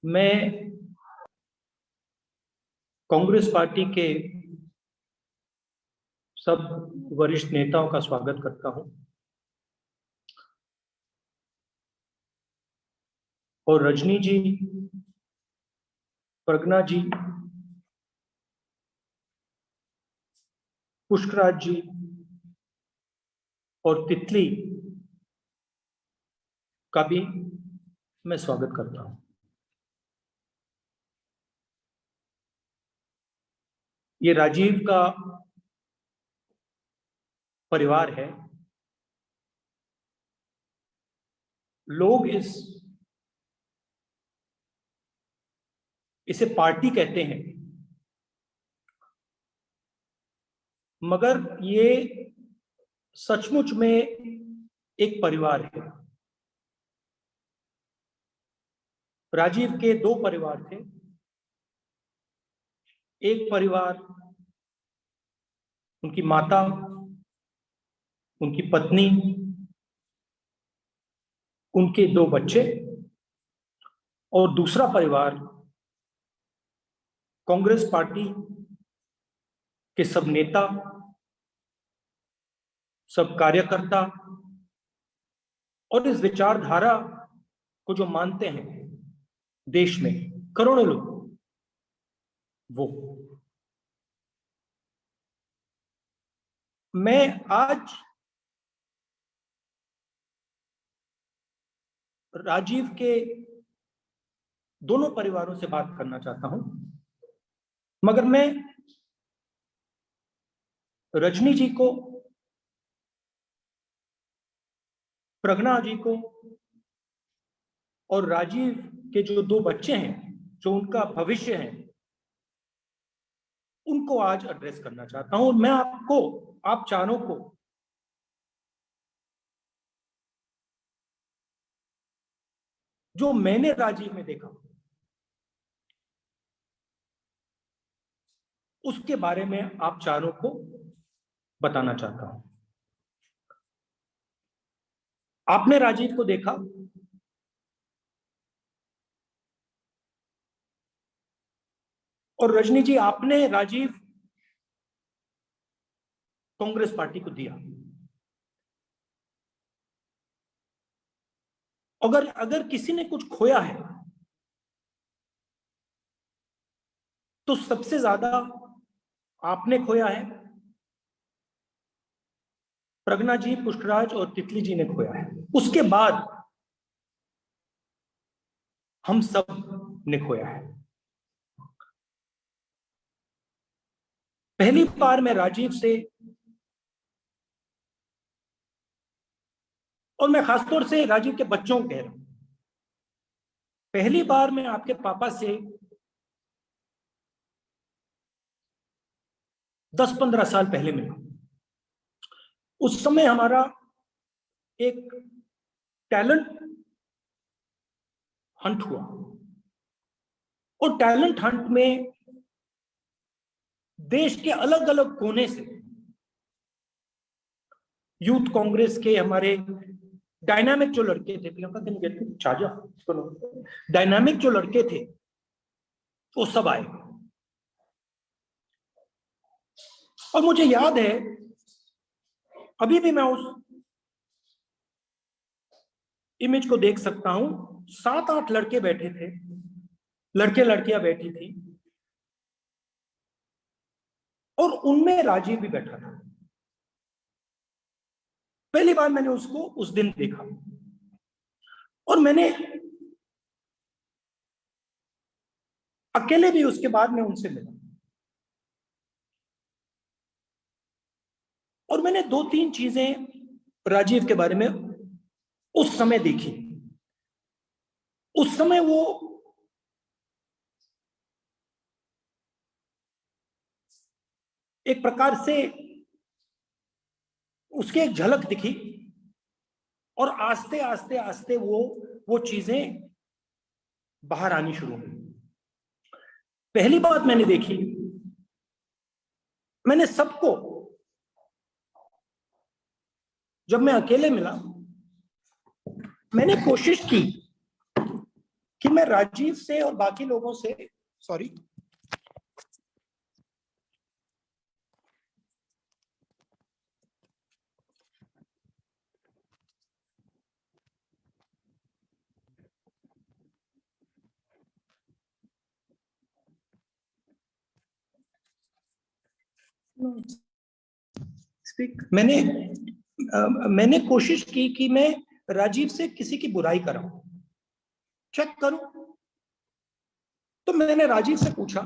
मैं कांग्रेस पार्टी के सब वरिष्ठ नेताओं का स्वागत करता हूं और रजनी जी, प्रज्ञा जी, पुष्कराज जी और तितली का भी मैं स्वागत करता हूं। ये राजीव का परिवार है। लोग इसे पार्टी कहते हैं, मगर ये सचमुच में एक परिवार है। राजीव के दो परिवार थे। एक परिवार उनकी माता, उनकी पत्नी, उनके दो बच्चे, और दूसरा परिवार कांग्रेस पार्टी के सब नेता, सब कार्यकर्ता और इस विचारधारा को जो मानते हैं देश में करोड़ों लोग, वो। मैं आज राजीव के दोनों परिवारों से बात करना चाहता हूं, मगर मैं रजनी जी को, प्रज्ञा जी को और राजीव के जो दो बच्चे हैं, जो उनका भविष्य है, उनको आज एड्रेस करना चाहता हूं। मैं आप चारों को जो मैंने राजीव में देखा उसके बारे में आप चारों को बताना चाहता हूं। आपने राजीव को देखा, और रजनी जी, आपने राजीव कांग्रेस पार्टी को दिया। अगर किसी ने कुछ खोया है तो सबसे ज्यादा आपने खोया है, प्रज्ञा जी, पुष्कराज और तितली जी ने खोया है। उसके बाद हम सब ने खोया है। पहली बार मैं राजीव से, और मैं खासतौर से राजीव के बच्चों को कह रहा हूं, पहली बार मैं आपके पापा से 10-15 साल पहले मिला। उस समय हमारा एक टैलेंट हंट हुआ, और टैलेंट हंट में देश के अलग अलग कोने से यूथ कांग्रेस के हमारे डायनामिक जो लड़के थे, प्रियंका दिन गेट चाजा, डायनामिक जो लड़के थे वो सब आए। और मुझे याद है, अभी भी मैं उस इमेज को देख सकता हूं। 7-8 लड़के बैठे थे, लड़के लड़कियां बैठी थी, और उनमें राजीव भी बैठा था। पहली बार मैंने उसको उस दिन देखा, और मैंने अकेले भी उसके बाद में उनसे मिला, और मैंने 2-3 चीजें राजीव के बारे में उस समय देखी। उस समय वो एक प्रकार से उसकी एक झलक दिखी, और आस्ते आस्ते आस्ते वो चीजें बाहर आनी शुरू हुई। पहली बात मैंने देखी, मैंने सबको, जब मैं अकेले मिला, मैंने कोशिश की कि मैं राजीव से और बाकी लोगों से, सॉरी, मैंने कोशिश की कि मैं राजीव से किसी की बुराई कराऊं, चेक करूं। तो मैंने राजीव से पूछा,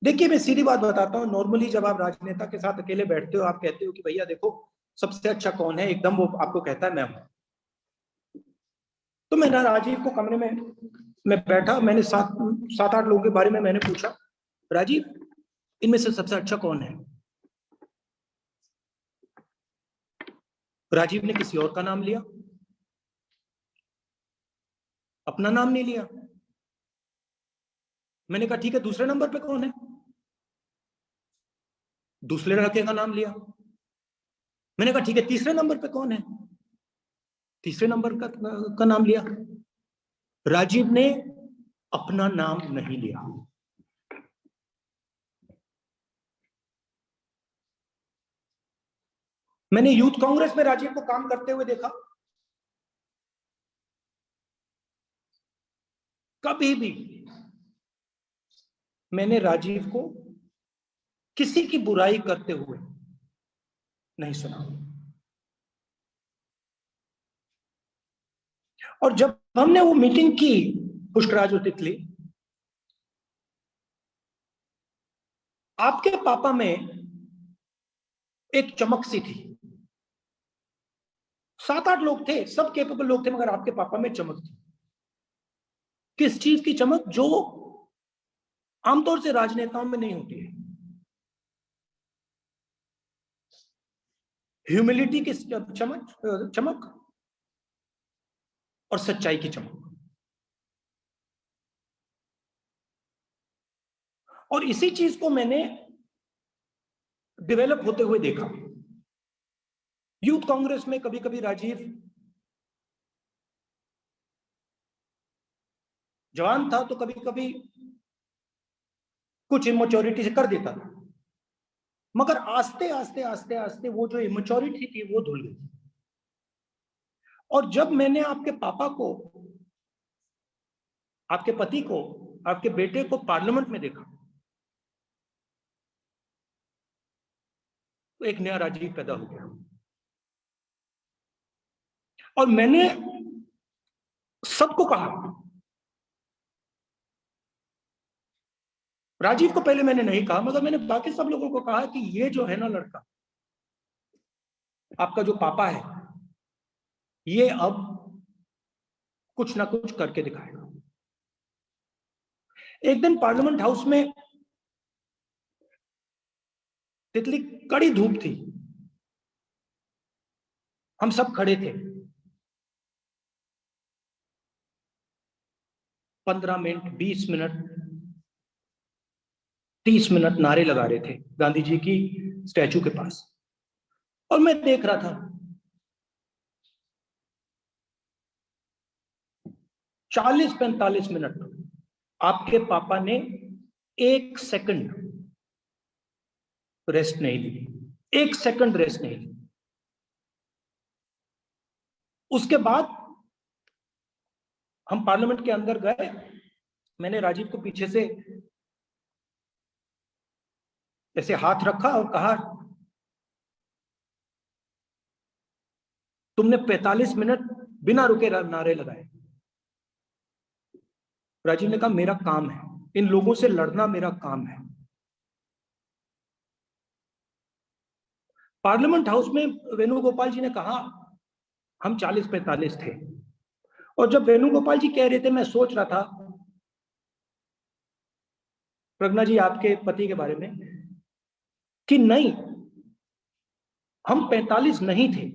देखिए मैं सीधी बात बताता हूं, नॉर्मली जब आप राजनेता के साथ अकेले बैठते हो, आप कहते हो कि भैया देखो सबसे अच्छा कौन है, एकदम वो आपको कहता है मैं हूं। तो मैंने राजीव को कमरे में मैं बैठा, मैंने सात आठ लोगों के बारे में मैंने पूछा, राजीव इनमें से सबसे अच्छा कौन है? राजीव ने किसी और का नाम लिया, अपना नाम नहीं लिया। मैंने कहा ठीक है, दूसरे नंबर पे कौन है? दूसरे लड़के का नाम लिया। मैंने कहा ठीक है, तीसरे नंबर पे कौन है? तीसरे नंबर का नाम लिया। राजीव ने अपना नाम नहीं लिया। मैंने यूथ कांग्रेस में राजीव को काम करते हुए देखा, कभी भी मैंने राजीव को किसी की बुराई करते हुए नहीं सुना। और जब हमने वो मीटिंग की पुष्कराज और तितली, आपके पापा में एक चमक सी थी। 7-8 लोग थे, सब कैपेबल लोग थे, मगर आपके पापा में चमक थी। किस चीज की चमक? जो आमतौर से राजनेताओं में नहीं होती है। ह्यूमिलिटी की चमक और सच्चाई की चमक। और इसी चीज को मैंने डेवलप होते हुए देखा। यूथ कांग्रेस में कभी कभी राजीव जवान था तो कभी कभी कुछ इमेच्योरिटी से कर देता था, मगर आस्ते आस्ते आस्ते आस्ते वो जो इमेच्योरिटी थी वो धुल गई। और जब मैंने आपके पापा को, आपके पति को, आपके बेटे को पार्लियामेंट में देखा, तो एक नया राजीव पैदा हो गया। और मैंने सबको कहा, राजीव को पहले मैंने नहीं कहा, मगर मैंने बाकी सब लोगों को कहा कि ये जो है ना लड़का, आपका जो पापा है, ये अब कुछ ना कुछ करके दिखाएगा। एक दिन पार्लियामेंट हाउस में तितली, कड़ी धूप थी, हम सब खड़े थे, 15 मिनट, 20 मिनट, 30 मिनट नारे लगा रहे थे गांधी जी की स्टैचू के पास। और मैं देख रहा था 40-45 मिनट आपके पापा ने 1 सेकंड रेस्ट नहीं ली, 1 सेकंड रेस्ट नहीं ली। उसके बाद हम पार्लियामेंट के अंदर गए, मैंने राजीव को पीछे से ऐसे हाथ रखा और कहा, तुमने 45 मिनट बिना रुके नारे लगाए। राजीव ने कहा मेरा काम है, इन लोगों से लड़ना मेरा काम है। पार्लियामेंट हाउस में वेणुगोपाल जी ने कहा हम 40-45 थे, और जब वेणुगोपाल जी कह रहे थे मैं सोच रहा था प्रज्ञा जी आपके पति के बारे में कि नहीं, हम 45 नहीं थे,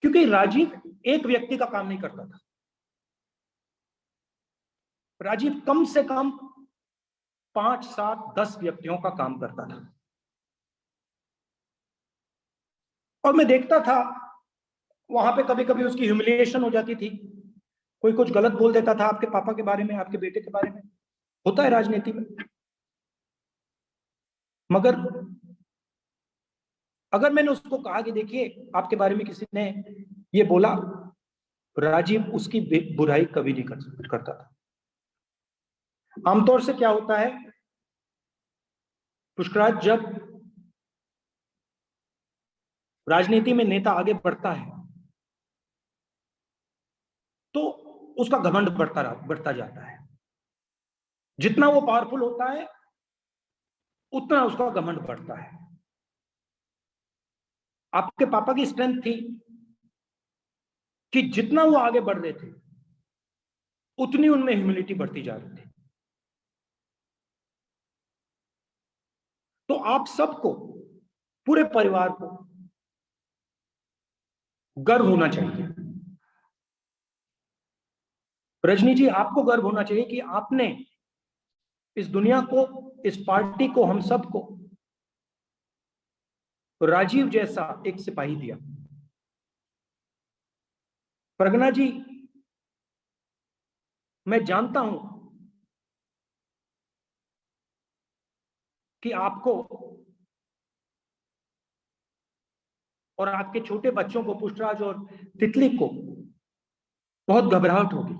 क्योंकि राजीव एक व्यक्ति का काम नहीं करता था। राजीव कम से कम 5, 7, 10 व्यक्तियों का काम करता था। और मैं देखता था वहां पे कभी कभी उसकी ह्यूमिलिएशन हो जाती थी, कोई कुछ गलत बोल देता था आपके पापा के बारे में, आपके बेटे के बारे में, होता है राजनीति में। मगर अगर मैंने उसको कहा कि देखिए आपके बारे में किसी ने ये बोला, राजीव उसकी बुराई कभी नहीं करता था। आमतौर से क्या होता है पुष्कराज, जब राजनीति में नेता आगे बढ़ता है तो उसका घमंड बढ़ता जाता है। जितना वो पावरफुल होता है उतना उसका घमंड बढ़ता है। आपके पापा की स्ट्रेंथ थी कि जितना वो आगे बढ़ रहे थे उतनी उनमें ह्यूमिलिटी बढ़ती जा रही थी। तो आप सबको, पूरे परिवार को गर्व होना चाहिए। रजनी जी, आपको गर्व होना चाहिए कि आपने इस दुनिया को, इस पार्टी को, हम सबको राजीव जैसा एक सिपाही दिया। प्रज्ञा जी, मैं जानता हूं कि आपको और आपके छोटे बच्चों को, पुष्पराज और तितली को, बहुत घबराहट होगी,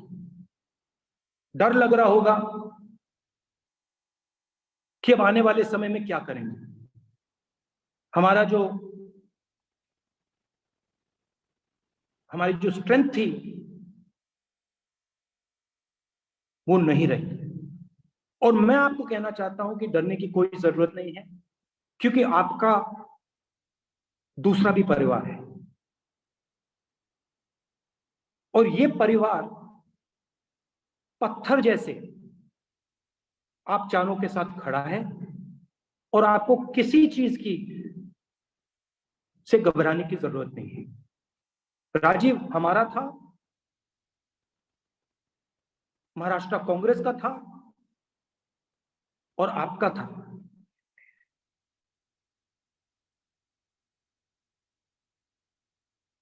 डर लग रहा होगा कि अब आने वाले समय में क्या करेंगे। हमारी जो स्ट्रेंथ थी वो नहीं रही। और मैं आपको कहना चाहता हूं कि डरने की कोई जरूरत नहीं है, क्योंकि आपका दूसरा भी परिवार है और ये परिवार पत्थर जैसे आप चारों के साथ खड़ा है और आपको किसी चीज की से घबराने की जरूरत नहीं है। राजीव हमारा था, महाराष्ट्र कांग्रेस का था और आपका था।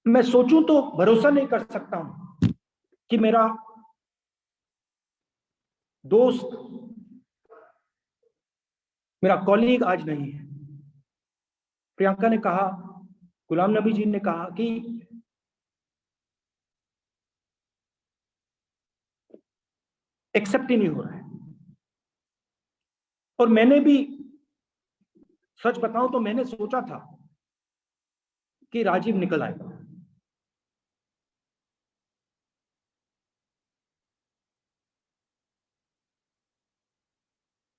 मैं सोचूं तो भरोसा नहीं कर सकता हूं कि मेरा दोस्त, मेरा कॉलीग आज नहीं है। प्रियंका ने कहा, गुलाम नबी जी ने कहा कि एक्सेप्ट ही नहीं हो रहा है। और मैंने भी, सच बताऊं तो मैंने सोचा था कि राजीव निकल आएगा।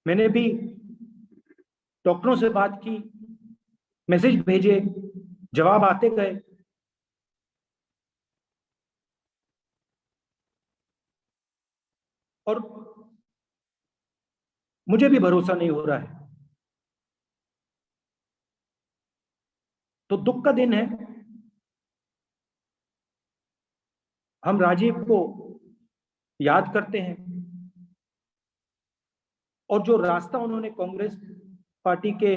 मैंने भी डॉक्टरों से बात की, मैसेज भेजे, जवाब आते गए। और मुझे भी भरोसा नहीं हो रहा है। तो दुख का दिन है। हम राजीव को याद करते हैं और जो रास्ता उन्होंने कांग्रेस पार्टी के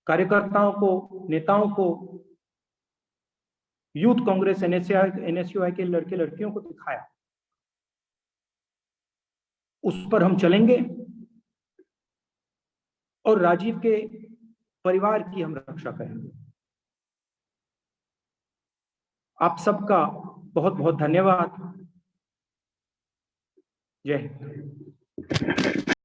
कार्यकर्ताओं को, नेताओं को, यूथ कांग्रेस, एनएसयूआई के लड़के लड़कियों को दिखाया, उस पर हम चलेंगे और राजीव के परिवार की हम रक्षा करेंगे। आप सबका बहुत बहुत धन्यवाद। जय हिंद।